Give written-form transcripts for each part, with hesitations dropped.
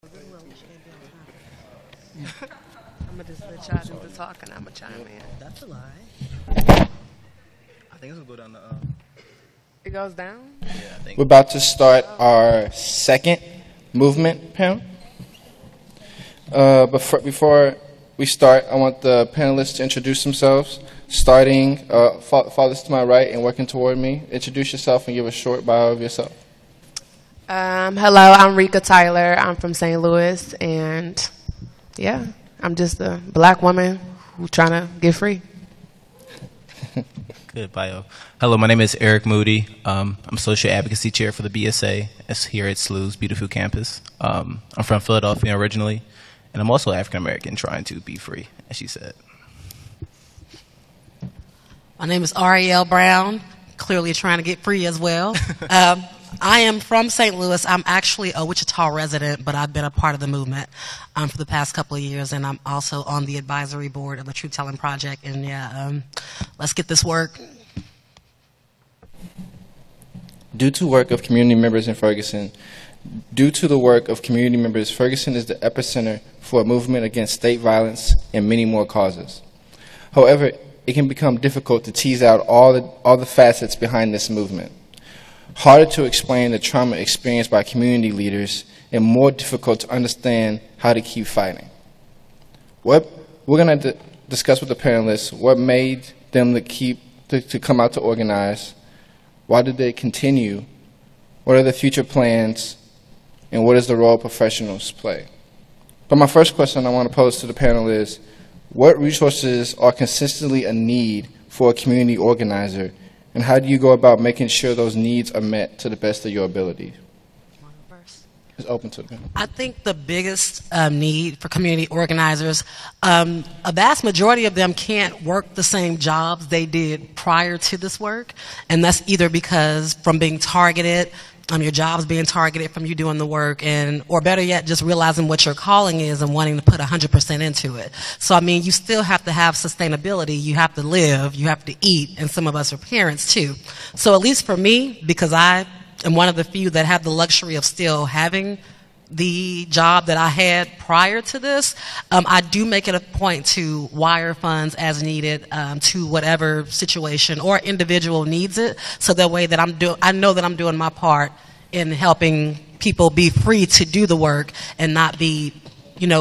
I'm gonna just let y'all do the talk and I'm gonna chime in. That's a lie. I think it's gonna go down the. It goes down? Yeah, I think. We're about to start our second movement panel. But before we start, I want the panelists to introduce themselves. Starting, fathers to my right and working toward me. Introduce yourself and give a short bio of yourself. Hello, I'm Jerika Tyler. I'm from St. Louis, and yeah, I'm just a black woman who's trying to get free. Good bio. Hello, my name is Eric Moody. I'm Associate Advocacy Chair for the BSA here at SLU's beautiful campus. I'm from Philadelphia originally, and I'm also African American trying to be free, as she said. My name is Auriel Brown, clearly trying to get free as well. I am from St. Louis. I'm actually a Wichita resident, but I've been a part of the movement for the past couple of years, and I'm also on the advisory board of the Truth Telling Project. And yeah, let's get this work. Due to the work of community members, Ferguson is the epicenter for a movement against state violence and many more causes. However, it can become difficult to tease out all the facets behind this movement. Harder to explain the trauma experienced by community leaders, and more difficult to understand how to keep fighting. We're going to discuss with the panelists what made them to come out to organize, why did they continue, what are the future plans, and what is the role professionals play. But my first question I want to pose to the panel is, what resources are consistently a need for a community organizer, and how do you go about making sure those needs are met to the best of your ability? It's open to the panel. I think the biggest need for community organizers, a vast majority of them can't work the same jobs they did prior to this work, and that's either because from being targeted, your job's being targeted from you doing the work, or better yet, just realizing what your calling is and wanting to put 100% into it. So, I mean, you still have to have sustainability. You have to live. You have to eat. And some of us are parents, too. So at least for me, because I am one of the few that have the luxury of still having the job that I had prior to this, I do make it a point to wire funds as needed to whatever situation or individual needs it, so that way that I know that I'm doing my part in helping people be free to do the work and not be,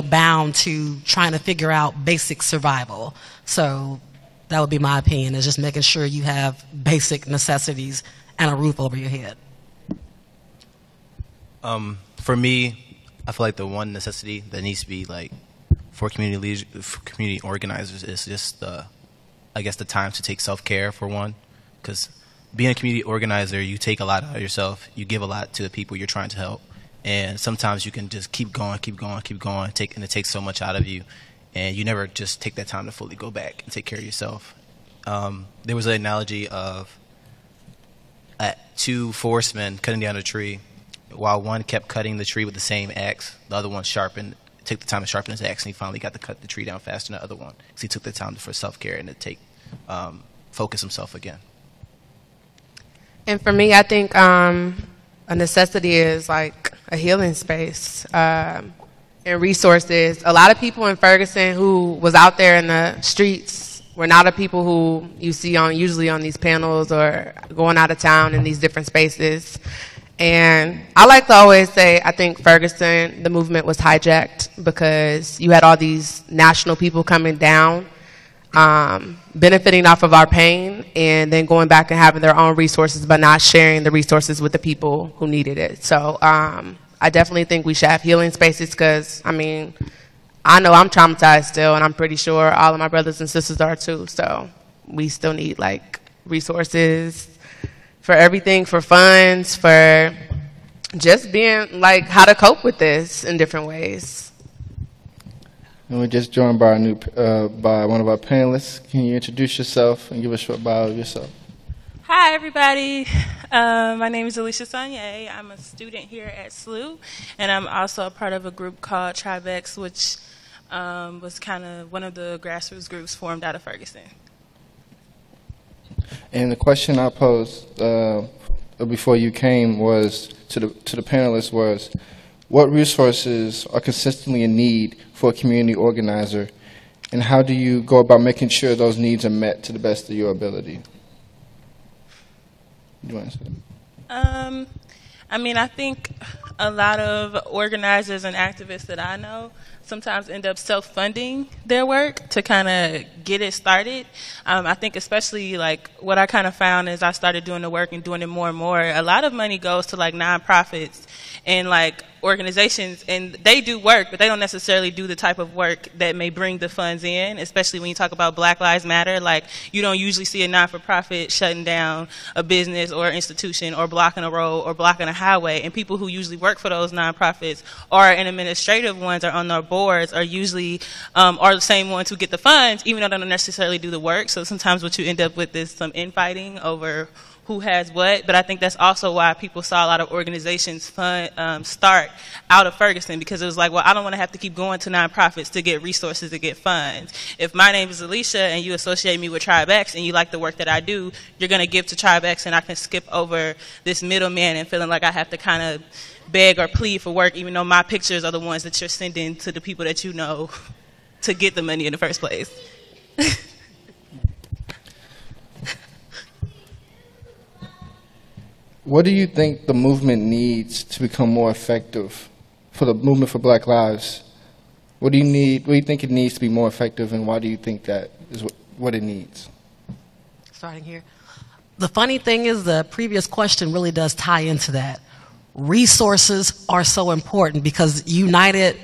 bound to trying to figure out basic survival. So that would be my opinion, is just making sure you have basic necessities and a roof over your head. For me, I feel like the one necessity that needs to be for community organizers is just the time to take self-care for one, because being a community organizer, you take a lot out of yourself, you give a lot to the people you're trying to help, and sometimes you can just keep going, and it takes so much out of you, and you never just take that time to fully go back and take care of yourself. There was an analogy of two foremen cutting down a tree. While one kept cutting the tree with the same axe, the other one took the time to sharpen his axe, and he finally got to cut the tree down faster than the other one, because he took the time for self-care and to focus himself again. And for me, I think a necessity is like a healing space and resources. A lot of people in Ferguson who was out there in the streets were not the people who you see usually on these panels or going out of town in these different spaces. And I like to always say, I think Ferguson, the movement was hijacked because you had all these national people coming down, benefiting off of our pain, and then going back and having their own resources, but not sharing the resources with the people who needed it. So I definitely think we should have healing spaces, because, I mean, I know I'm traumatized still, and I'm pretty sure all of my brothers and sisters are too. So we still need, resources for everything, for funds, for just being how to cope with this in different ways. And we're just joined by by one of our panelists. Can you introduce yourself and give a short bio of yourself? Hi, everybody. My name is Alisha Sonnier. I'm a student here at SLU, and I'm also a part of a group called TribeX, which was kind of one of the grassroots groups formed out of Ferguson. And the question I posed before you came was to the panelists was, What resources are consistently in need for a community organizer, and how do you go about making sure those needs are met to the best of your ability? Do you want to say that? I mean, I think a lot of organizers and activists that I know sometimes end up self-funding their work to kind of get it started. I think especially like what I kind of found is I started doing the work and doing it more and more. A lot of money goes to like nonprofits and like organizations, and they do work, but they don't necessarily do the type of work that may bring the funds in, especially when you talk about Black Lives Matter. Like, you don't usually see a non-for-profit shutting down a business or institution or blocking a road or blocking a highway, and people who usually work for those nonprofits or in administrative ones or on their boards are usually are the same ones who get the funds, even though they don't necessarily do the work. So sometimes what you end up with is some infighting over who has what, but I think that's also why people saw a lot of organizations start out of Ferguson, because it was like, well, I don't want to have to keep going to nonprofits to get resources to get funds. If my name is Alisha and you associate me with Tribe X and you like the work that I do, you're going to give to Tribe X, and I can skip over this middleman and feeling like I have to kind of beg or plead for work, even though my pictures are the ones that you're sending to the people that you know to get the money in the first place. What do you think the movement needs to become more effective for the movement for Black Lives? What do you need? What do you think it needs to be more effective, and why do you think that is what it needs? Starting here. The funny thing is the previous question really does tie into that. Resources are so important because united,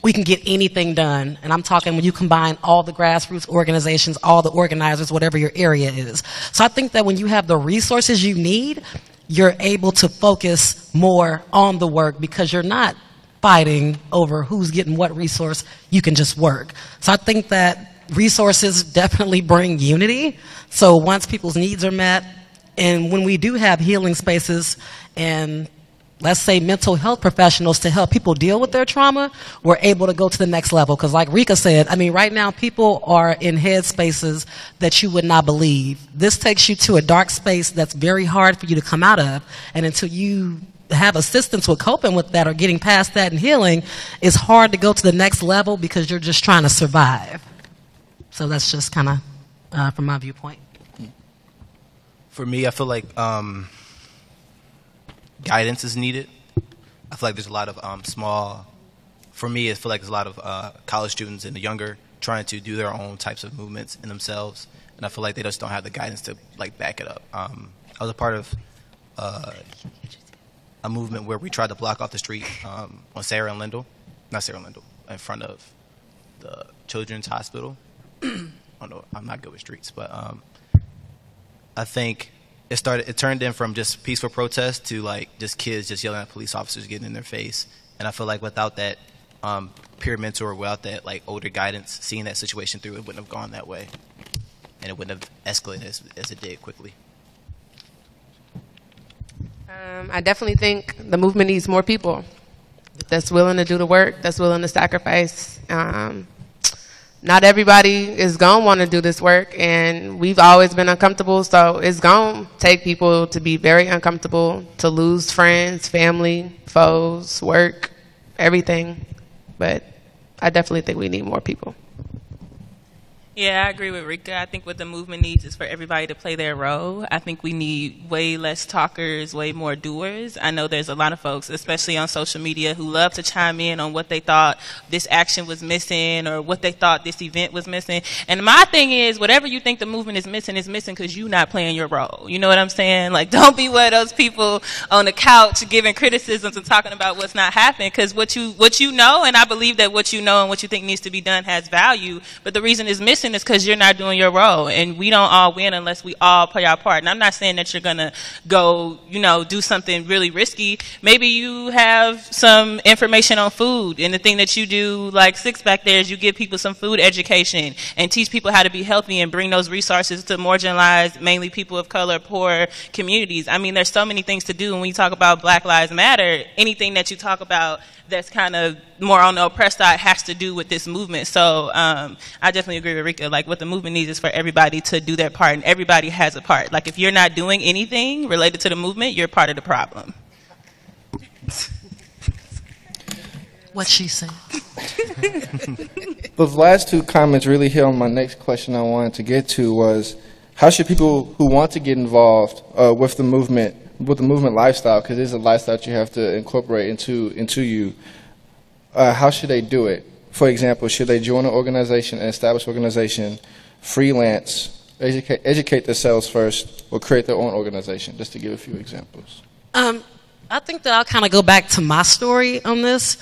we can get anything done. And I'm talking when you combine all the grassroots organizations, all the organizers, whatever your area is. So I think that when you have the resources you need, you're able to focus more on the work because you're not fighting over who's getting what resource. You can just work. So I think that resources definitely bring unity. So once people's needs are met, and when we do have healing spaces and let's say mental health professionals to help people deal with their trauma, we're able to go to the next level. Because like Rika said, I mean, right now people are in head spaces that you would not believe. This takes you to a dark space that's very hard for you to come out of. And until you have assistance with coping with that or getting past that and healing, it's hard to go to the next level because you're just trying to survive. So that's just kind of from my viewpoint. For me, I feel like guidance is needed. I feel like there's a lot of for me, I feel like there's a lot of college students and the younger trying to do their own types of movements in themselves, and I feel like they just don't have the guidance to like back it up. I was a part of a movement where we tried to block off the street on Sarah and Lindell, not Sarah and Lindell, in front of the Children's Hospital. Oh no, I'm not good with streets, but I think it turned in from just peaceful protest to like just kids just yelling at police officers, getting in their face. And I feel like without that peer mentor, without that like older guidance, seeing that situation through, it wouldn't have gone that way, and it wouldn't have escalated as it did quickly. I definitely think the movement needs more people that's willing to do the work, that's willing to sacrifice. Not everybody is going to want to do this work, and we've always been uncomfortable, so it's going to take people to be very uncomfortable, to lose friends, family, foes, work, everything. But I definitely think we need more people. Yeah, I agree with Rika. I think what the movement needs is for everybody to play their role. I think we need way less talkers, way more doers. I know there's a lot of folks, especially on social media, who love to chime in on what they thought this action was missing or what they thought this event was missing. And my thing is, whatever you think the movement is missing because you're not playing your role. You know what I'm saying? Like, don't be one of those people on the couch giving criticisms and talking about what's not happening, because what you know, and I believe that what you know and what you think needs to be done has value, but the reason it's missing is because you're not doing your role, and we don't all win unless we all play our part. And I'm not saying that you're gonna go, do something really risky. Maybe you have some information on food, and the thing that you do, like Six back there, is you give people some food education and teach people how to be healthy and bring those resources to marginalized, mainly people of color, poor communities. I mean, there's so many things to do. And when you talk about Black Lives Matter, anything that you talk about that's kind of more on the oppressed side has to do with this movement. So I definitely agree with Rika. Like, what the movement needs is for everybody to do their part, and everybody has a part. Like, if you're not doing anything related to the movement, you're part of the problem. what she said. Those last two comments really hit on my next question I wanted to get to was, how should people who want to get involved with the movement lifestyle, because it's a lifestyle that you have to incorporate into you, how should they do it? For example, should they join an organization, an established organization, freelance, educate themselves first, or create their own organization, just to give a few examples? I think that I'll kind of go back to my story on this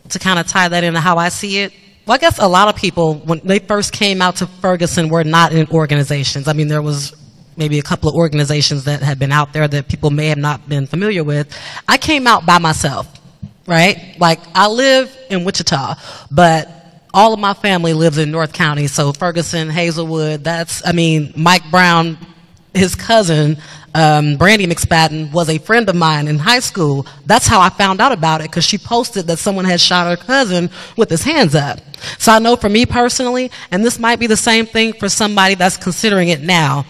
to kind of tie that into how I see it. Well, I guess a lot of people, when they first came out to Ferguson, were not in organizations. I mean, there was maybe a couple of organizations that had been out there that people may have not been familiar with. I came out by myself, right? Like, I live in Wichita, but all of my family lives in North County, so Ferguson, Hazelwood, Mike Brown, his cousin, Brandy McSpadden, was a friend of mine in high school. That's how I found out about it, because she posted that someone had shot her cousin with his hands up. So I know for me personally, and this might be the same thing for somebody that's considering it now,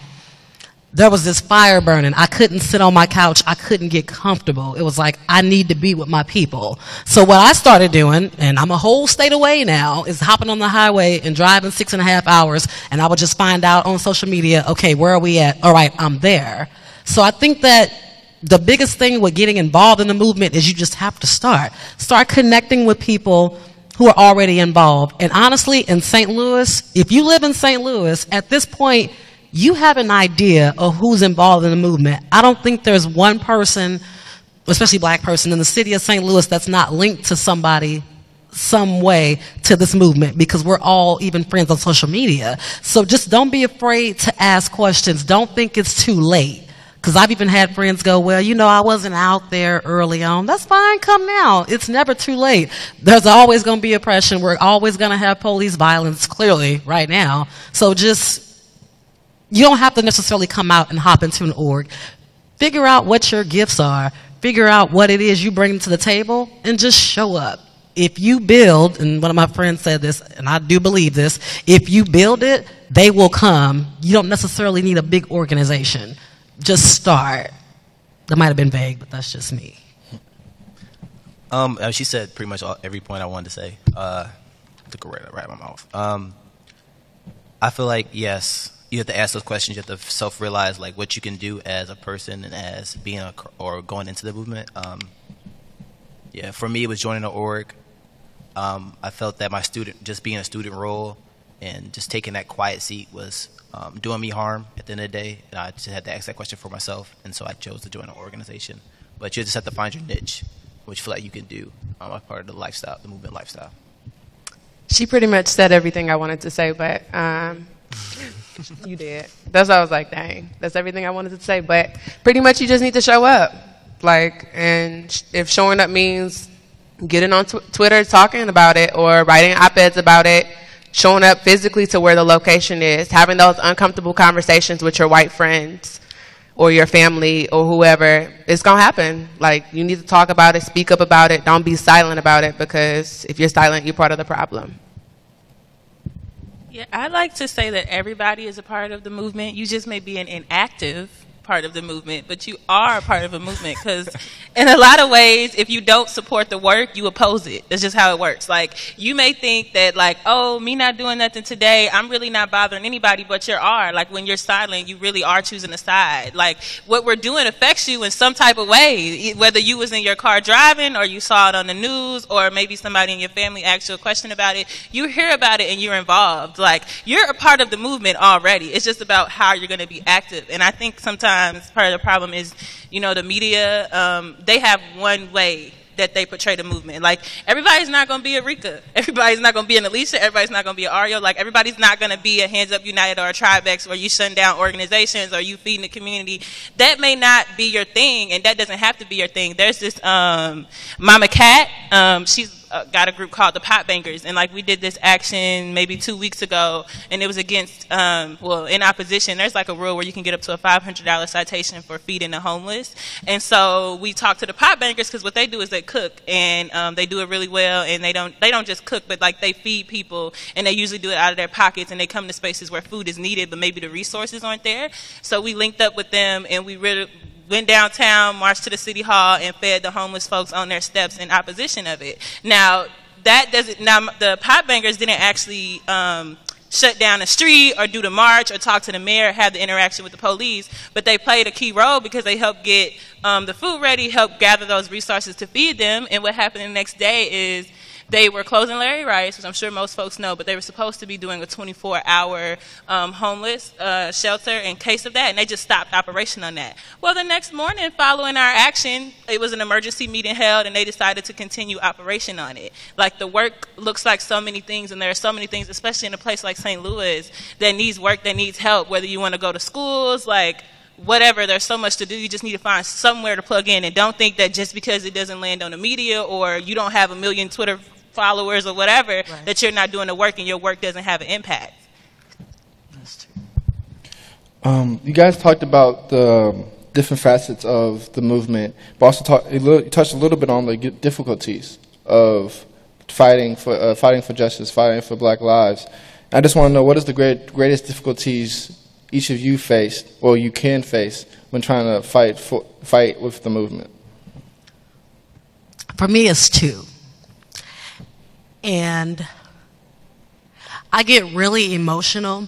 there was this fire burning. I couldn't sit on my couch. I couldn't get comfortable. It was like, I need to be with my people. So what I started doing, and I'm a whole state away now, is hopping on the highway and driving 6.5 hours, and I would just find out on social media, okay, where are we at? All right, I'm there. So I think that the biggest thing with getting involved in the movement is you just have to start. Start connecting with people who are already involved. And honestly, in St. Louis, if you live in St. Louis, at this point, you have an idea of who's involved in the movement. I don't think there's one person, especially black person, in the city of St. Louis that's not linked to somebody some way to this movement, because we're all even friends on social media. So just don't be afraid to ask questions. Don't think it's too late. Because I've even had friends go, well, I wasn't out there early on. That's fine, come now. It's never too late. There's always going to be oppression. We're always going to have police violence, clearly, right now. So you don't have to necessarily come out and hop into an org. Figure out what your gifts are. Figure out what it is you bring to the table, and just show up. If you build, and one of my friends said this, and I do believe this, if you build it, they will come. You don't necessarily need a big organization. Just start. That might have been vague, but that's just me. She said pretty much every point I wanted to say. Took a right out of my mouth. I feel like, yes, you have to ask those questions. You have to self-realize like what you can do as a person and as being or going into the movement. For me, it was joining an org. I felt that just being a student role and just taking that quiet seat was doing me harm at the end of the day. And I just had to ask that question for myself, and so I chose to join an organization. But you just have to find your niche, which you feel like you can do as part of the lifestyle, the movement lifestyle. She pretty much said everything I wanted to say, but you did. That's why I was like, dang, that's everything I wanted to say. But pretty much you just need to show up. And if showing up means getting on Twitter talking about it or writing op-eds about it, showing up physically to where the location is, having those uncomfortable conversations with your white friends or your family or whoever, it's going to happen. You need to talk about it, speak up about it. Don't be silent about it, because if you're silent, you're part of the problem. Yeah, I like to say that everybody is a part of the movement. You just may be an inactive part of the movement, but you are a part of a movement, because in a lot of ways, if you don't support the work, you oppose it. That's just how it works. You may think that oh, me not doing nothing today, I'm really not bothering anybody, but you are. When you're silent, you really are choosing a side. What we're doing affects you in some type of way, whether you was in your car driving or you saw it on the news or maybe somebody in your family asked you a question about it. You hear about it and you're involved. You're a part of the movement already. It's just about how you're going to be active. And I think sometimes part of the problem is, the media, they have one way that they portray the movement. Everybody's not going to be a Jerika. Everybody's not going to be an Alisha. Everybody's not going to be an Auriel. Everybody's not going to be a Hands Up United or a Tribex, or you shutting down organizations or you feeding the community. That may not be your thing, and that doesn't have to be your thing. There's this Mama Cat. She's got a group called the Pot Bankers, and we did this action maybe 2 weeks ago, and it was against in opposition. There's a rule where you can get up to a $500 citation for feeding the homeless, and so we talked to the Pot Bankers, because what they do is they cook, and they do it really well, and they don't just cook, but they feed people, and they usually do it out of their pockets, and they come to spaces where food is needed but maybe the resources aren't there. So we linked up with them, and we really went downtown, marched to the city hall, and fed the homeless folks on their steps in opposition of it. Now, that doesn't, now the pot bangers didn't actually shut down the street or do the march or talk to the mayor or have the interaction with the police, but they played a key role because they helped get the food ready, helped gather those resources to feed them. And what happened the next day is they were closing Larry Rice, which I'm sure most folks know, but they were supposed to be doing a 24-hour homeless shelter in case of that, and they just stopped operation on that. Well, the next morning, following our action, it was an emergency meeting held, and they decided to continue operation on it. Like, the work looks like so many things, and there are so many things, especially in a place like St. Louis, that needs work, that needs help, whether you want to go to schools, like, whatever, there's so much to do. You just need to find somewhere to plug in, and don't think that just because it doesn't land on the media or you don't have 1 million Twitter followers or whatever, right, that you're not doing the work and your work doesn't have an impact. That's true. You guys talked about the different facets of the movement, but also you touched a little bit on the difficulties of fighting for justice, fighting for Black lives. I just want to know, what is the greatest difficulties each of you faced, or you can face, when trying to fight with the movement? For me, it's two. And I get really emotional.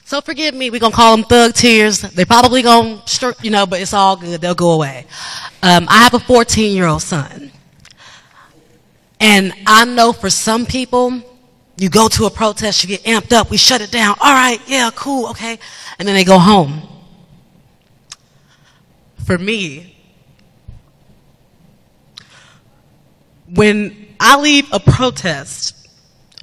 So forgive me, we're going to call them thug tears. They probably going to, but it's all good. They'll go away. I have a 14-year-old son. And I know for some people, you go to a protest, you get amped up, we shut it down. All right, yeah, cool, okay. And then they go home. For me, when I leave a protest,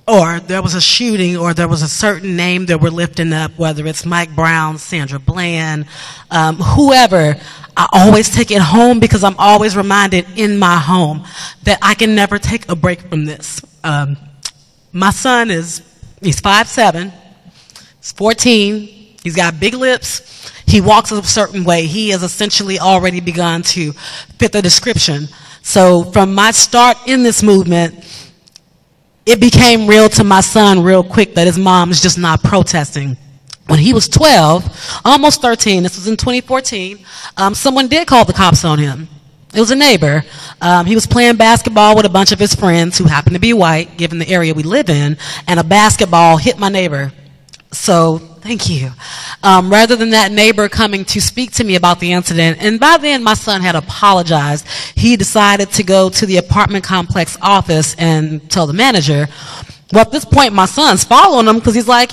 or there was a shooting, or there was a certain name that we're lifting up, whether it's Mike Brown, Sandra Bland, whoever, I always take it home because I'm always reminded in my home that I can never take a break from this. My son he's 5'7", he's 14, he's got big lips, he walks a certain way. He has essentially already begun to fit the description. So from my start in this movement, it became real to my son real quick that his mom is just not protesting. When he was 12, almost 13, this was in 2014, someone did call the cops on him. It was a neighbor. He was playing basketball with a bunch of his friends who happened to be white, given the area we live in, and a basketball hit my neighbor. So, thank you. Rather than that neighbor coming to speak to me about the incident, and by then my son had apologized, he decided to go to the apartment complex office and tell the manager. Well, at this point, my son's following him because he's like,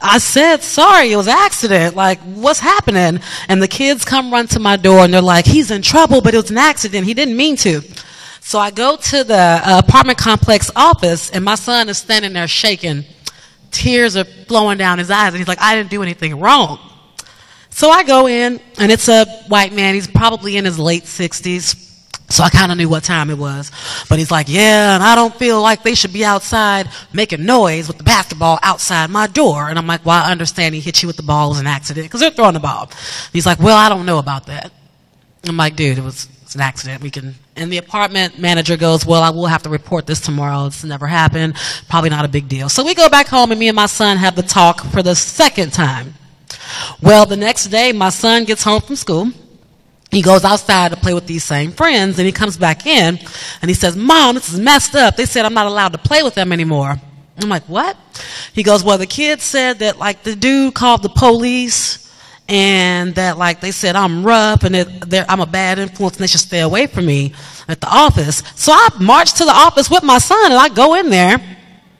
I said, sorry, it was an accident. Like, what's happening? And the kids come run to my door, and they're like, he's in trouble, but it was an accident. He didn't mean to. So I go to the apartment complex office, and my son is standing there shaking. Tears are flowing down his eyes, and he's like, I didn't do anything wrong. So I go in, and it's a white man. He's probably in his late 60s. So I kind of knew what time it was. But he's like, yeah, and I don't feel like they should be outside making noise with the basketball outside my door. And I'm like, well, I understand he hit you with the ball as an accident because they're throwing the ball. He's like, well, I don't know about that. I'm like, dude, it's an accident. And the apartment manager goes, well, I will have to report this tomorrow. It's never happened. Probably not a big deal. So we go back home, and me and my son have the talk for the second time. Well, the next day, my son gets home from school. He goes outside to play with these same friends, and he comes back in, and he says, Mom, this is messed up. They said I'm not allowed to play with them anymore. I'm like, what? He goes, well, the kids said that, the dude called the police, and that, they said I'm rough, and that I'm a bad influence, and they should stay away from me at the office. So I marched to the office with my son, and I go in there,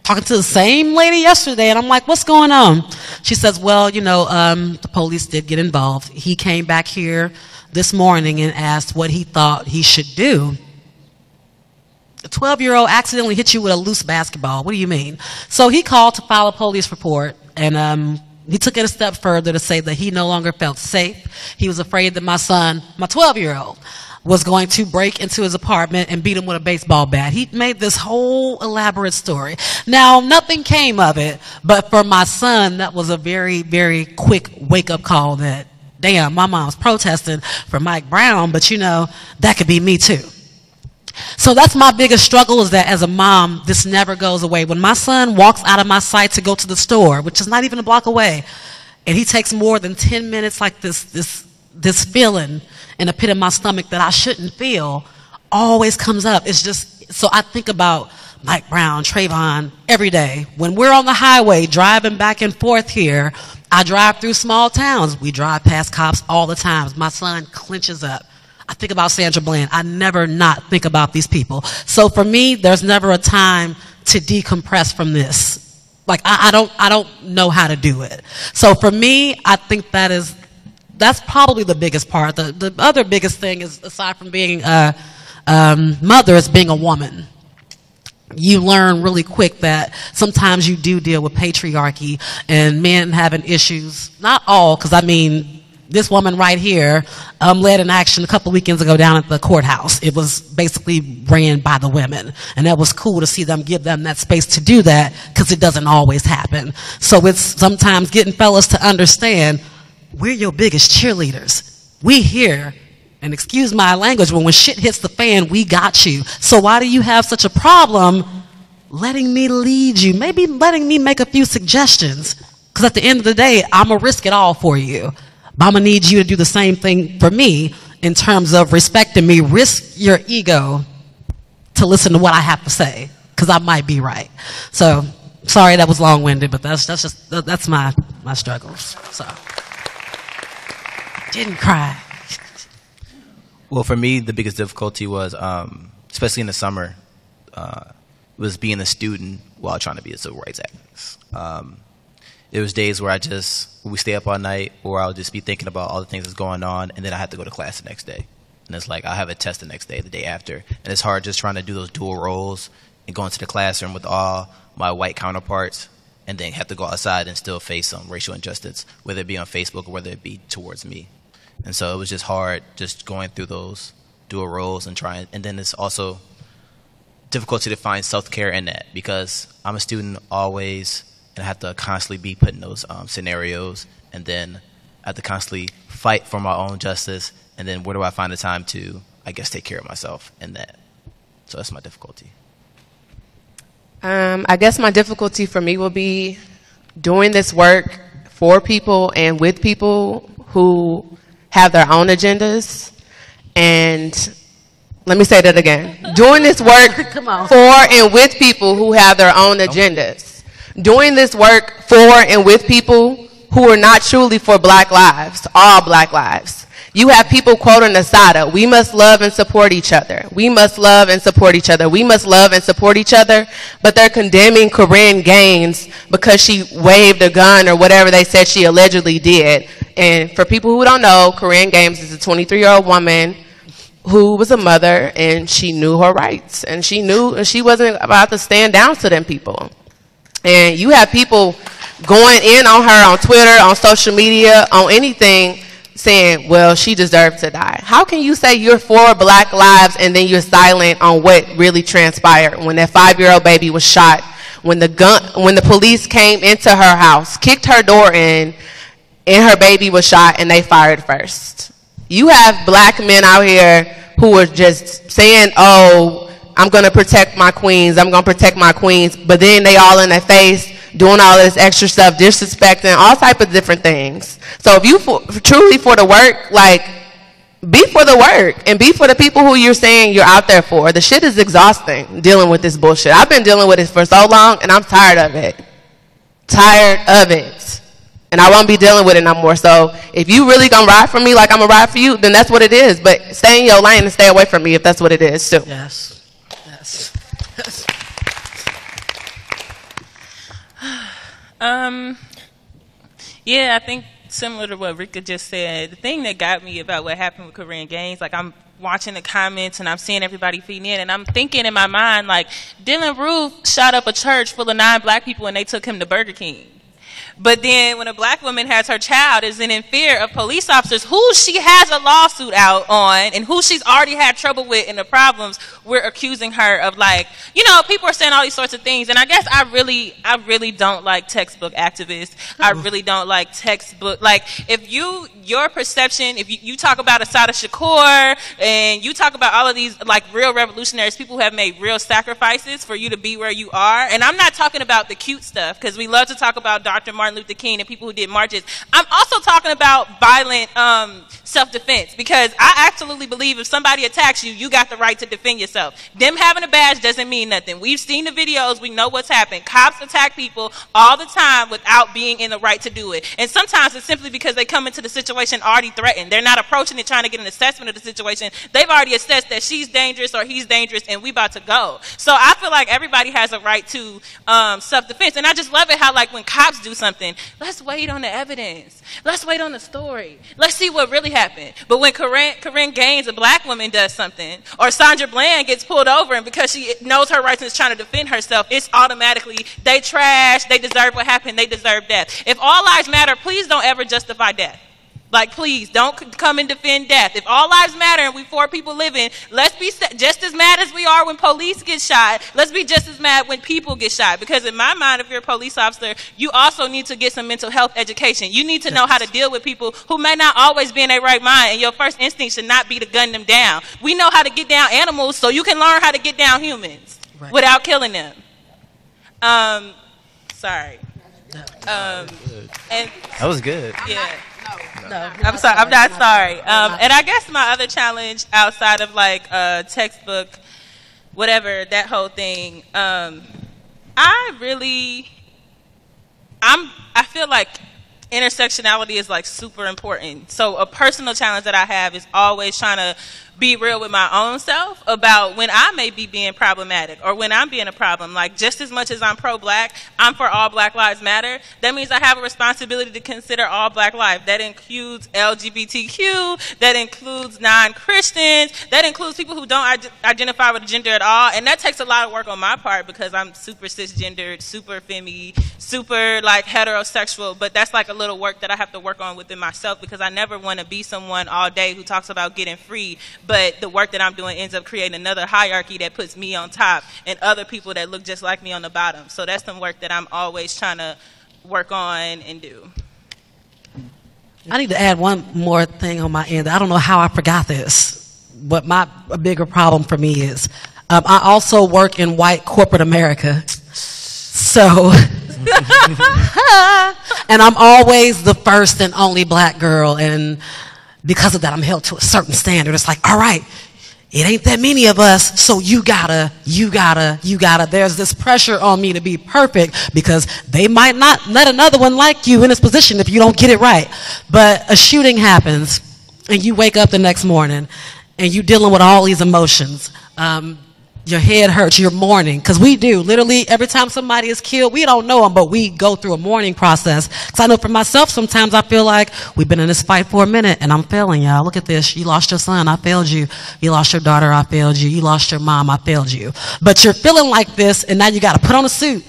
talking to the same lady yesterday, and I'm like, what's going on? She says, well, the police did get involved. He came back here this morning and asked what he thought he should do. A 12-year-old accidentally hit you with a loose basketball. What do you mean? So he called to file a police report, and he took it a step further to say that he no longer felt safe. He was afraid that my son, my 12-year-old, was going to break into his apartment and beat him with a baseball bat. He made this whole elaborate story. Now, nothing came of it, but for my son, that was a very, very quick wake-up call that, damn, my mom's protesting for Mike Brown, but that could be me too. So that's my biggest struggle, is that as a mom, this never goes away. When my son walks out of my sight to go to the store, which is not even a block away, and he takes more than 10 minutes, like this feeling in the pit of my stomach that I shouldn't feel always comes up. It's just, so I think about Mike Brown, Trayvon, every day. When we're on the highway driving back and forth here, I drive through small towns. We drive past cops all the time. My son clenches up. I think about Sandra Bland. I never not think about these people. So for me, there's never a time to decompress from this. Like, I don't know how to do it. So for me, I think that's probably the biggest part. The other biggest thing is, aside from being a mother, is being a woman. You learn really quick that sometimes you do deal with patriarchy and men having issues. Not all, because I mean, this woman right here led an action a couple weekends ago down at the courthouse. It was basically ran by the women. And that was cool to see them give them that space to do that, because it doesn't always happen. So it's sometimes getting fellas to understand, we're your biggest cheerleaders. We here, and excuse my language, but when shit hits the fan, we got you. So why do you have such a problem letting me lead you? Maybe letting me make a few suggestions. Because at the end of the day, I'm going to risk it all for you. But I'm going to need you to do the same thing for me in terms of respecting me. Risk your ego to listen to what I have to say, because I might be right. So, sorry that was long-winded, but that's my struggles. So, didn't cry. Well, for me, the biggest difficulty was, especially in the summer, was being a student while trying to be a civil rights activist. There was days where we stay up all night, or I'll just be thinking about all the things that's going on, and then I have to go to class the next day. And it's like, I'll have a test the next day, the day after. And it's hard just trying to do those dual roles and go into the classroom with all my white counterparts, and then have to go outside and still face some racial injustice, whether it be on Facebook or whether it be towards me. And so it was just hard just going through those dual roles and trying. And then it's also difficulty to find self-care in that, because I'm a student always, and I have to constantly be put in those scenarios, and then I have to constantly fight for my own justice, and then where do I find the time to, I guess, take care of myself in that? So that's my difficulty. I guess my difficulty for me will be doing this work for people and with people who have their own agendas. And let me say that again. Doing this work for and with people who have their own agendas. Doing this work for and with people who are not truly for black lives, all black lives. You have people quoting Asada, we must love and support each other. We must love and support each other. We must love and support each other. But they're condemning Corinne Gaines because she waved a gun or whatever they said she allegedly did. And for people who don't know, Corinne Gaines is a 23-year-old woman who was a mother, and she knew her rights. And she knew she wasn't about to stand down to them people. And you have people going in on her on Twitter, on social media, on anything, saying, well, she deserved to die. How can you say you're for black lives and then you're silent on what really transpired when that 5-year-old baby was shot, when the police came into her house, kicked her door in, and her baby was shot, and they fired first? You have black men out here who are just saying, oh, I'm going to protect my queens, I'm going to protect my queens, but then they all in their face doing all this extra stuff, disrespecting, all type of different things. So if you truly for the work, like, be for the work and be for the people who you're saying you're out there for. The shit is exhausting, dealing with this bullshit. I've been dealing with it for so long, and I'm tired of it. Tired of it. And I won't be dealing with it no more. So if you really gonna ride for me like I'm gonna ride for you, then that's what it is. But stay in your lane and stay away from me if that's what it is too. Yes. Yes. Yeah, I think similar to what Rika just said, the thing that got me about what happened with Corinne Gaines, like, I'm watching the comments and I'm seeing everybody feeding in, and I'm thinking in my mind, like, Dylan Roof shot up a church full of 9 black people and they took him to Burger King. But then when a black woman has her child is in fear of police officers who she has a lawsuit out on and who she's already had trouble with and the problems, we're accusing her of, like, you know, people are saying all these sorts of things. And I guess I really don't like textbook activists. I really don't like textbook, like, if your perception, if you talk about Assata Shakur and you talk about all of these, like, real revolutionaries, people who have made real sacrifices for you to be where you are. And I'm not talking about the cute stuff, because we love to talk about Dr. Martin Martin Luther King and people who did marches. I'm also talking about violent self-defense, because I absolutely believe if somebody attacks you, you got the right to defend yourself. Them having a badge doesn't mean nothing. We've seen the videos. We know what's happened. Cops attack people all the time without being in the right to do it. And sometimes it's simply because they come into the situation already threatened. They're not approaching it trying to get an assessment of the situation. They've already assessed that she's dangerous or he's dangerous and we about to go. So I feel like everybody has a right to self-defense. And I just love it how, like, when cops do something, let's wait on the evidence. Let's wait on the story. Let's see what really happened. But when Corinne Gaines, a black woman, does something, or Sandra Bland gets pulled over, and because she knows her rights and is trying to defend herself, it's automatically, they trash, they deserve what happened, they deserve death. If all lives matter, please don't ever justify death. Like, please, don't come and defend death. If all lives matter and we 4 people living, let's be just as mad as we are when police get shot. Let's be just as mad when people get shot. Because in my mind, if you're a police officer, you also need to get some mental health education. You need to know how to deal with people who may not always be in their right mind, and your first instinct should not be to gun them down. We know how to get down animals, so you can learn how to get down humans without killing them. Sorry. And that was good. Yeah. No, I'm sorry. I'm not sorry. And I guess my other challenge outside of like textbook, whatever, that whole thing, I feel like intersectionality is like super important. So a personal challenge that I have is always trying to be real with my own self about when I may be being problematic or when I'm being a problem. Like, just as much as I'm pro-black, I'm for all Black Lives Matter. That means I have a responsibility to consider all Black life. That includes LGBTQ, that includes non-Christians, that includes people who don't identify with gender at all. And that takes a lot of work on my part because I'm super cisgendered, super femi, super like heterosexual. But that's like a little work that I have to work on within myself, because I never want to be someone all day who talks about getting free, but the work that I'm doing ends up creating another hierarchy that puts me on top and other people that look just like me on the bottom. So that's some work that I'm always trying to work on and do. I need to add one more thing on my end. I don't know how I forgot this, but a bigger problem for me is I also work in white corporate America. So, and I'm always the first and only black girl, and because of that, I'm held to a certain standard. It's like, all right, it ain't that many of us, so you gotta. There's this pressure on me to be perfect because they might not let another one like you in this position if you don't get it right. But a shooting happens, and you wake up the next morning, and you're dealing with all these emotions. Your head hurts, you're mourning, because we do. Literally, every time somebody is killed, we don't know them, but we go through a mourning process. Because I know for myself, sometimes I feel like we've been in this fight for a minute, and I'm failing y'all. Look at this. You lost your son, I failed you. You lost your daughter, I failed you. You lost your mom, I failed you. But you're feeling like this, and now you got to put on a suit,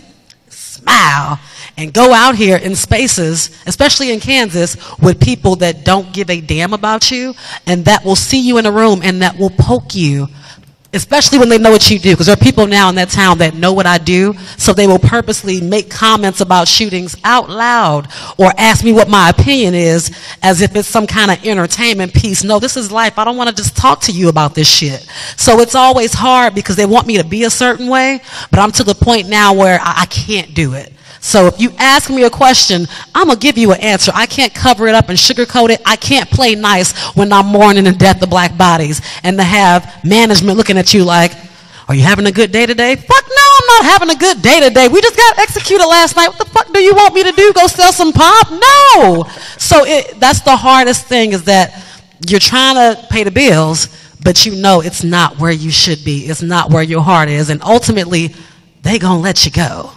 smile, and go out here in spaces, especially in Kansas, with people that don't give a damn about you, and that will see you in a room, and that will poke you. Especially when they know what you do, because there are people now in that town that know what I do, so they will purposely make comments about shootings out loud or ask me what my opinion is as if it's some kind of entertainment piece. No, this is life. I don't want to just talk to you about this shit. So it's always hard because they want me to be a certain way, but I'm to the point now where I can't do it. So if you ask me a question, I'm going to give you an answer. I can't cover it up and sugarcoat it. I can't play nice when I'm mourning the death of black bodies and to have management looking at you like, are you having a good day today? Fuck no, I'm not having a good day today. We just got executed last night. What the fuck do you want me to do? Go sell some pop? No. So that's the hardest thing, is that you're trying to pay the bills, but you know it's not where you should be. It's not where your heart is. And ultimately, they going to let you go.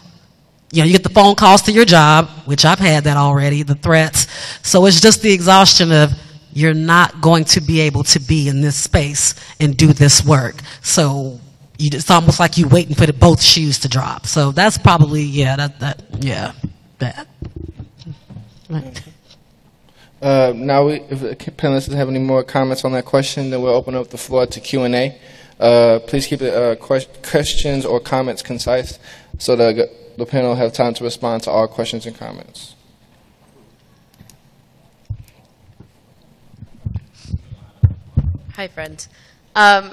You know, you get the phone calls to your job, which I've had that already, the threats. So it's just the exhaustion of, you're not going to be able to be in this space and do this work. So it's almost like you waiting for both shoes to drop. So that's probably, bad. Right. Now, if the panelists have any more comments on that question, then we'll open up the floor to Q&A. Please keep the questions or comments concise so that the panel will have time to respond to all questions and comments. Hi, friends.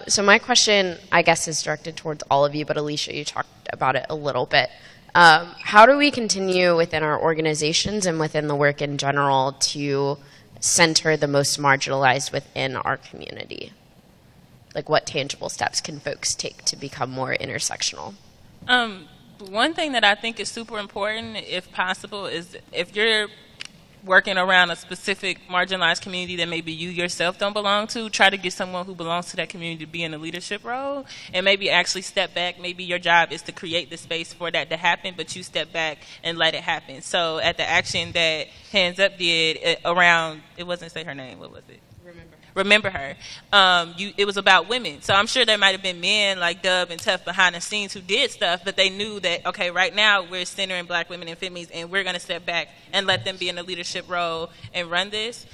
So my question, I guess, is directed towards all of you, but Alisha, you talked about it a little bit. How do we continue within our organizations and within the work in general to center the most marginalized within our community? Like, what tangible steps can folks take to become more intersectional? One thing that I think is super important, if possible, is if you're working around a specific marginalized community that maybe you yourself don't belong to, try to get someone who belongs to that community to be in a leadership role and maybe actually step back. Maybe your job is to create the space for that to happen, but you step back and let it happen. So at the action that Hands Up did around, it wasn't say her name, what was it? Remember her. It was about women. So I'm sure there might have been men like Dub and Tough behind the scenes who did stuff, but they knew that, okay, right now we're centering black women and femmes, and we're going to step back and let them be in a leadership role and run this.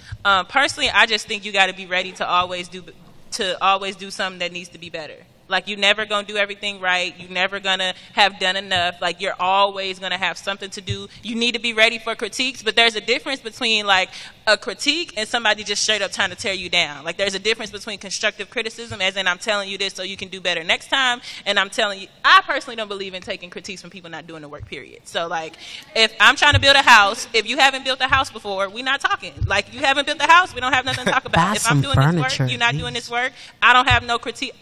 Personally, I just think you got to be ready to always do something that needs to be better. Like, you're never going to do everything right. You're never going to have done enough. Like, you're always going to have something to do. You need to be ready for critiques, but there's a difference between, like, a critique and somebody just straight up trying to tear you down. Like, there's a difference between constructive criticism, as in I'm telling you this so you can do better next time, and I'm telling you, I personally don't believe in taking critiques from people not doing the work, period. So, like, if I'm trying to build a house, if you haven't built a house before, we're not talking. Like, you haven't built a house, we don't have nothing to talk about. If I'm doing this work, you're not doing this work, I don't have no critique.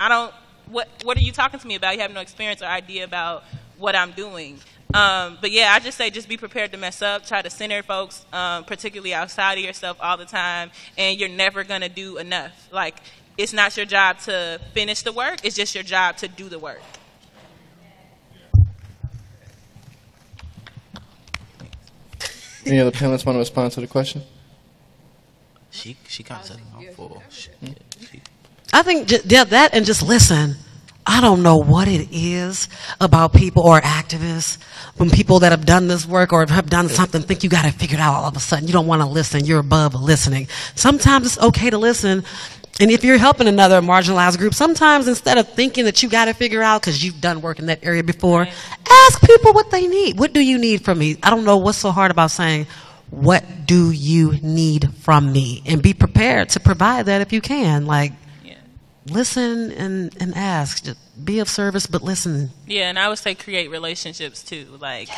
What are you talking to me about? You have no experience or idea about what I'm doing. But yeah, I just say just be prepared to mess up. Try to center folks, particularly outside of yourself all the time, and you're never going to do enough. Like, it's not your job to finish the work. It's just your job to do the work. Any other panelists want to respond to the question? She kind of said a mouthful. I think that and just listen. I don't know what it is about people or activists when people that have done this work or have done something think you got it figured out all of a sudden. You don't want to listen. You're above listening. Sometimes it's okay to listen. And if you're helping another marginalized group, sometimes instead of thinking that you got to figure out because you've done work in that area before, ask people what they need. What do you need from me? I don't know what's so hard about saying, what do you need from me? And be prepared to provide that if you can. Like, listen and ask. Just be of service, but listen. Yeah, and I would say create relationships too. Like,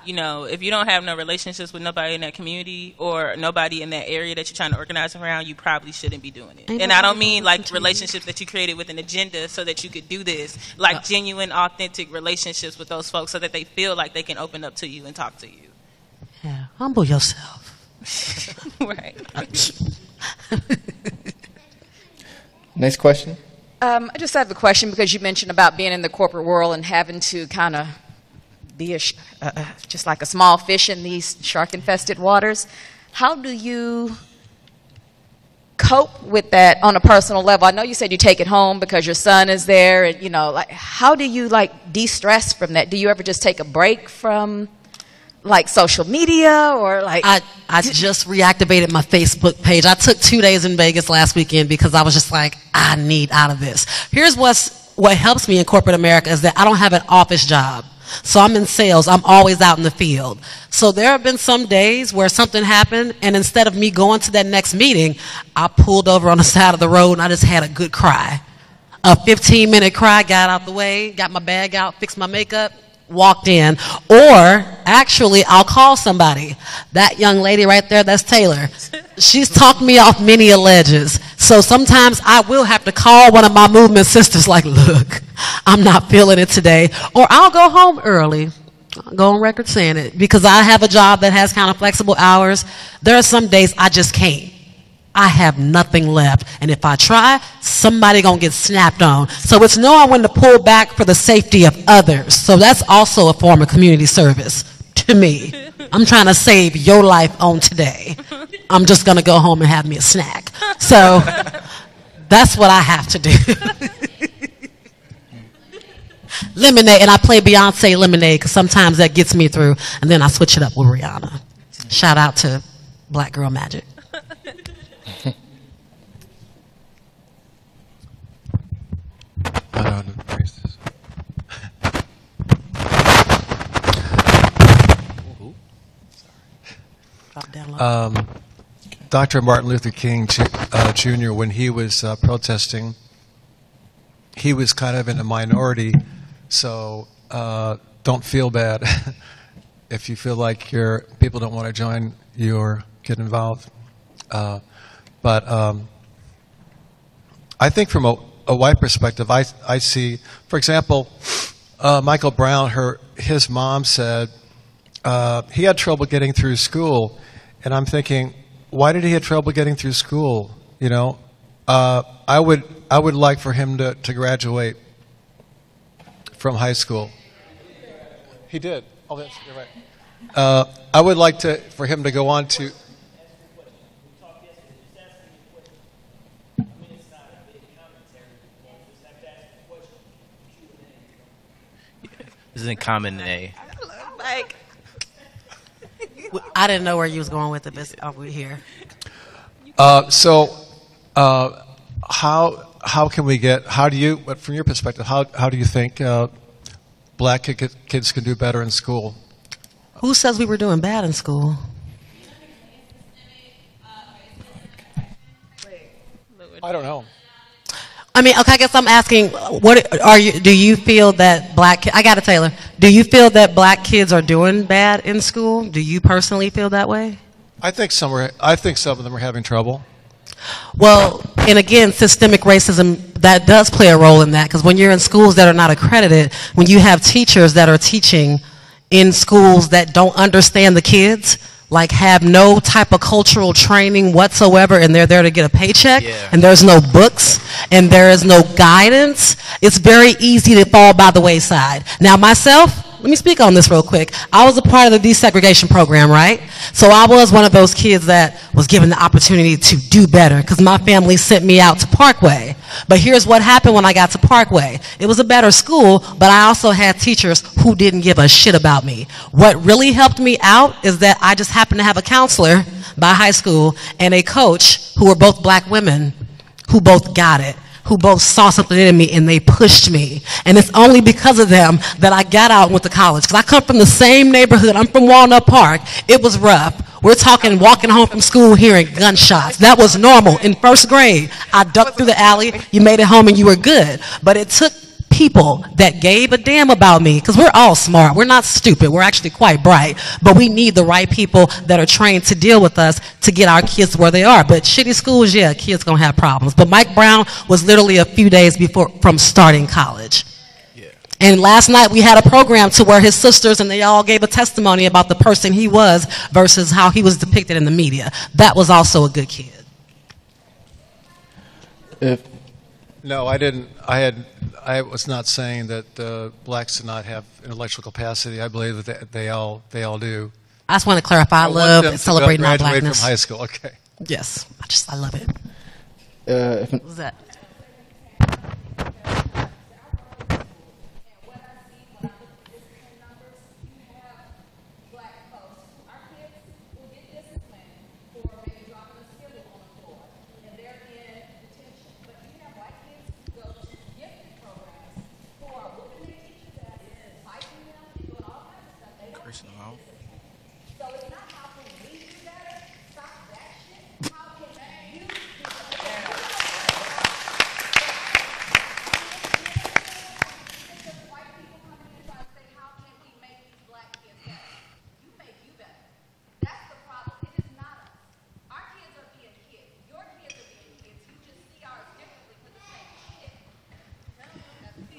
you know, if you don't have no relationships with nobody in that community or nobody in that area that you're trying to organize around, you probably shouldn't be doing it. And I don't mean like relationships that you created with an agenda so that you could do this. Like genuine, authentic relationships with those folks so that they feel like they can open up to you and talk to you. Yeah, humble yourself. Right. Next question. I just have a question because you mentioned about being in the corporate world and having to kind of be just like a small fish in these shark-infested waters. How do you cope with that on a personal level? I know you said you take it home because your son is there, and you know, like, how do you like de-stress from that? Do you ever just take a break from like social media or like? I just reactivated my Facebook page. I took 2 days in Vegas last weekend because I was just like, I need out of this. Here's what helps me in corporate America is that I don't have an office job. So I'm in sales. I'm always out in the field. So there have been some days where something happened, and instead of me going to that next meeting, I pulled over on the side of the road and I just had a good cry. A 15-minute cry, got out the way, got my bag out, fixed my makeup, walked in. Or actually, I'll call somebody. That young lady right there, that's Taylor. She's talked me off many ledges. So sometimes I will have to call one of my movement sisters like, look, I'm not feeling it today. Or I'll go home early. I'll go on record saying it. Because I have a job that has kind of flexible hours. There are some days I just can't. I have nothing left. And if I try, somebody gonna get snapped on. So it's knowing when to pull back for the safety of others. So that's also a form of community service to me. I'm trying to save your life on today. I'm just gonna go home and have me a snack. So that's what I have to do. Lemonade, and I play Beyonce Lemonade because sometimes that gets me through. And then I switch it up with Rihanna. Shout out to Black Girl Magic. I don't know the phrases. Dr. Martin Luther King Jr., when he was protesting, he was kind of in a minority. So Dr. don't feel bad if you feel like your people don't want to join you or get involved. But I think from a white perspective, I see, for example, Michael Brown, his mom said he had trouble getting through school, and I'm thinking, why did he have trouble getting through school? You know, I would like for him to graduate from high school. He did. Oh, that's you're right. I would like for him to go on to. This isn't common A. Like, I didn't know where you was going with it, but we're here. So, how can we get? How do you, from your perspective, how do you think black kids can do better in school? Who says we were doing bad in school? I don't know. I mean, okay, I guess I'm asking, do you feel that I got it, Taylor. Do you feel that black kids are doing bad in school? Do you personally feel that way? I think some of them are having trouble. Well, and again, systemic racism, that does play a role in that, because when you're in schools that are not accredited, when you have teachers that are teaching in schools that don't understand the kids, like have no type of cultural training whatsoever, and they're there to get a paycheck, and there's no books, and there is no guidance, it's very easy to fall by the wayside. Now, myself, let me speak on this real quick. I was a part of the desegregation program, right? So I was one of those kids that was given the opportunity to do better because my family sent me out to Parkway. But here's what happened when I got to Parkway. It was a better school, but I also had teachers who didn't give a shit about me. What really helped me out is that I just happened to have a counselor by high school and a coach who were both black women who both got it, who both saw something in me, and they pushed me. And it's only because of them that I got out and went to college. Because I come from the same neighborhood. I'm from Walnut Park. It was rough. We're talking walking home from school hearing gunshots. That was normal. In first grade, I ducked through the alley. You made it home and you were good. But it took people that gave a damn about me, because we're all smart. We're not stupid. We're actually quite bright. But we need the right people that are trained to deal with us to get our kids where they are. But shitty schools, yeah, kids gonna have problems. But Mike Brown was literally a few days from starting college. And last night we had a program to where his sisters and they all gave a testimony about the person he was versus how he was depicted in the media. That was also a good kid. No, I didn't. I was not saying that blacks do not have intellectual capacity. I believe that they all do. I just want to clarify. I love celebrating our blackness. Graduate from high school. Okay. Yes, I love it. What was that?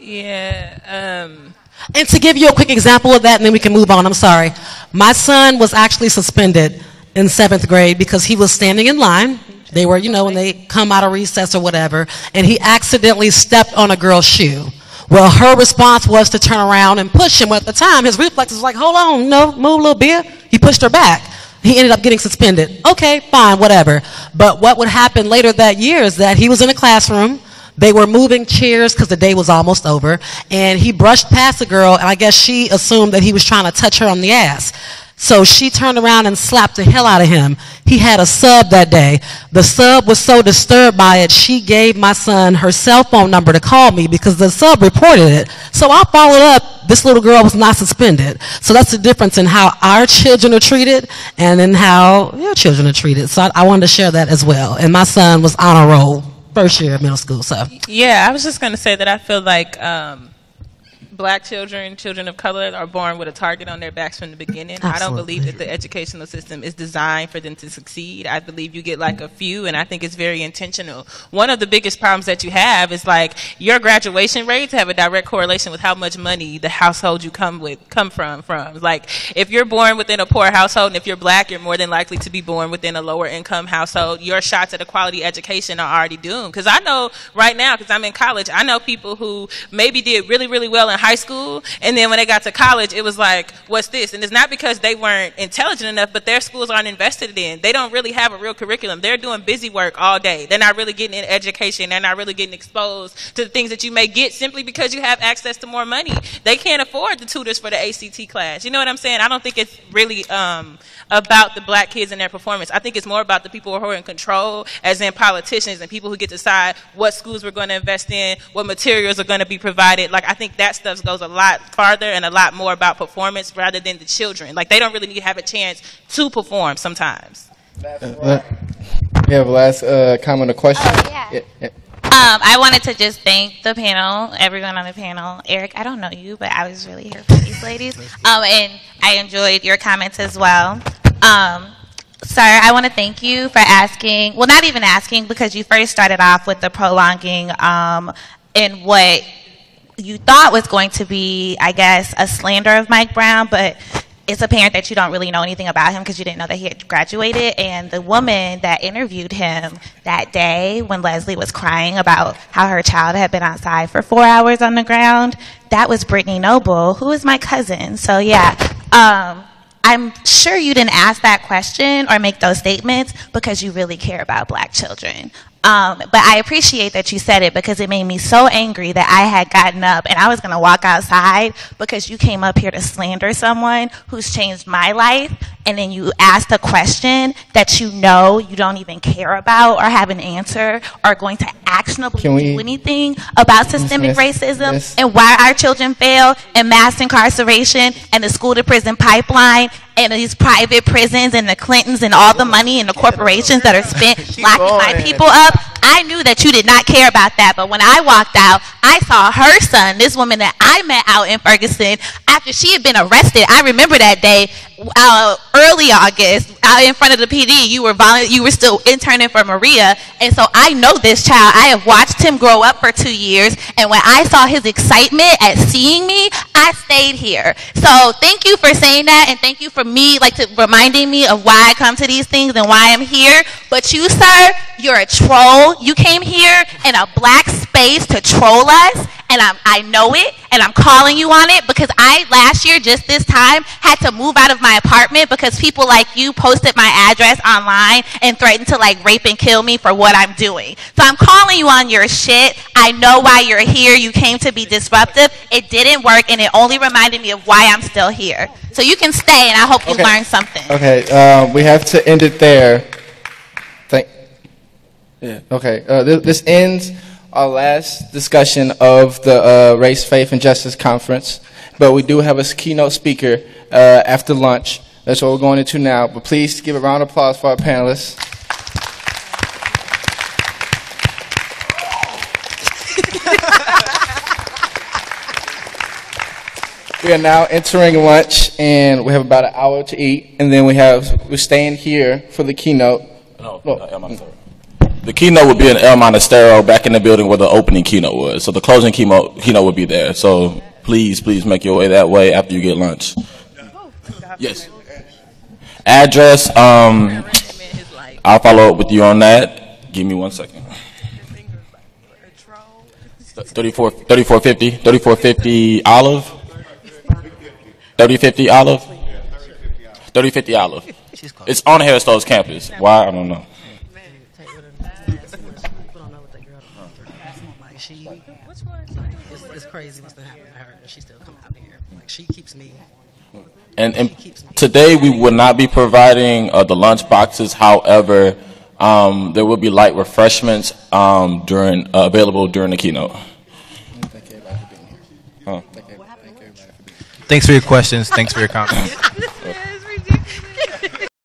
Yeah. And to give you a quick example of that, and then we can move on, I'm sorry. My son was actually suspended in 7th grade because he was standing in line. They were, when they come out of recess or whatever, and he accidentally stepped on a girl's shoe. Well, her response was to turn around and push him. At the time, his reflex was like, hold on, no, move a little bit. He pushed her back. He ended up getting suspended. Okay, fine, whatever. But what would happen later that year is that he was in a classroom. They were moving chairs because the day was almost over, and he brushed past the girl, and I guess she assumed that he was trying to touch her on the ass. So she turned around and slapped the hell out of him. He had a sub that day. The sub was so disturbed by it, she gave my son her cell phone number to call me because the sub reported it. So I followed up. This little girl was not suspended. So that's the difference in how our children are treated and in how your children are treated. So I wanted to share that as well. And my son was on a roll. First year of middle school, so. Yeah, I was just going to say that I feel like black children, children of color, are born with a target on their backs from the beginning. Absolutely. I don't believe that the educational system is designed for them to succeed. I believe you get like a few, and I think it's very intentional. One of the biggest problems that you have is like your graduation rates have a direct correlation with how much money the household you come from. Like if you're born within a poor household, and if you're black, you're more than likely to be born within a lower income household. Your shots at a quality education are already doomed. Because I know right now, because I'm in college, I know people who maybe did really, really well in high school, and then when they got to college, it was like, what's this? And it's not because they weren't intelligent enough, but their schools aren't invested in. They don't really have a real curriculum. They're doing busy work all day. They're not really getting in education. They're not really getting exposed to the things that you may get simply because you have access to more money. They can't afford the tutors for the ACT class. You know what I'm saying? I don't think it's really about the black kids and their performance. I think it's more about the people who are in control, as in politicians and people who get to decide what schools we're going to invest in, what materials are going to be provided. Like, I think that stuff goes a lot farther and a lot more about performance rather than the children. Like, they don't really need to have a chance to perform sometimes. We have a last comment or question. I wanted to just thank the panel, everyone on the panel. Eric, I don't know you, but I was really here for these ladies. And I enjoyed your comments as well. Sir, I want to thank you for asking, well, not even asking, because you first started off with the prolonging in what you thought was going to be, I guess, a slander of Mike Brown, but it's apparent that you don't really know anything about him because you didn't know that he had graduated. And the woman that interviewed him that day when Leslie was crying about how her child had been outside for 4 hours on the ground, that was Brittany Noble, who is my cousin. So, yeah, I'm sure you didn't ask that question or make those statements because you really care about black children. But I appreciate that you said it because it made me so angry that I had gotten up and I was going to walk outside because you came up here to slander someone who's changed my life, and then you asked a question that you know you don't even care about or have an answer or going to actionably do anything about systemic racism and why our children fail and mass incarceration and the school to prison pipeline and these private prisons and the Clintons and all the money and the corporations that are spent locking my people up. I knew that you did not care about that, but when I walked out, I saw her son, this woman that I met out in Ferguson, after she had been arrested. I remember that day, early August, out in front of the PD. You were still interning for Maria, and so I know this child. I have watched him grow up for 2 years, and when I saw his excitement at seeing me, I stayed here. So thank you for saying that, and thank you for reminding me of why I come to these things and why I'm here. But you, sir, you're a troll. You came here in a black space to troll us, and I know it, and I'm calling you on it because I, last year, just this time, had to move out of my apartment because people like you posted my address online and threatened to, like, rape and kill me for what I'm doing. So I'm calling you on your shit. I know why you're here. You came to be disruptive. It didn't work, and it only reminded me of why I'm still here. So you can stay, and I hope you learned something. Okay, we have to end it there. This ends our last discussion of the Race, Faith, and Justice Conference, but we do have a keynote speaker after lunch. That's what we're going into now, but please give a round of applause for our panelists. We are now entering lunch, and we have about an hour to eat, and then we're staying here for the keynote. The keynote would be in El Monastero, back in the building where the opening keynote was. So the closing keynote would be there. So please make your way that way after you get lunch. Yes. Address, I'll follow up with you on that. Give me 1 second. 3450 Olive. 3050 Olive. 3050 Olive. It's on Harris Stowe's campus. Why? I don't know. It's crazy what's happening to her. She still comes out here. Like, she keeps me. And today we will not be providing the lunch boxes. However, there will be light refreshments available during the keynote. Thanks for your questions. Thanks for your comments.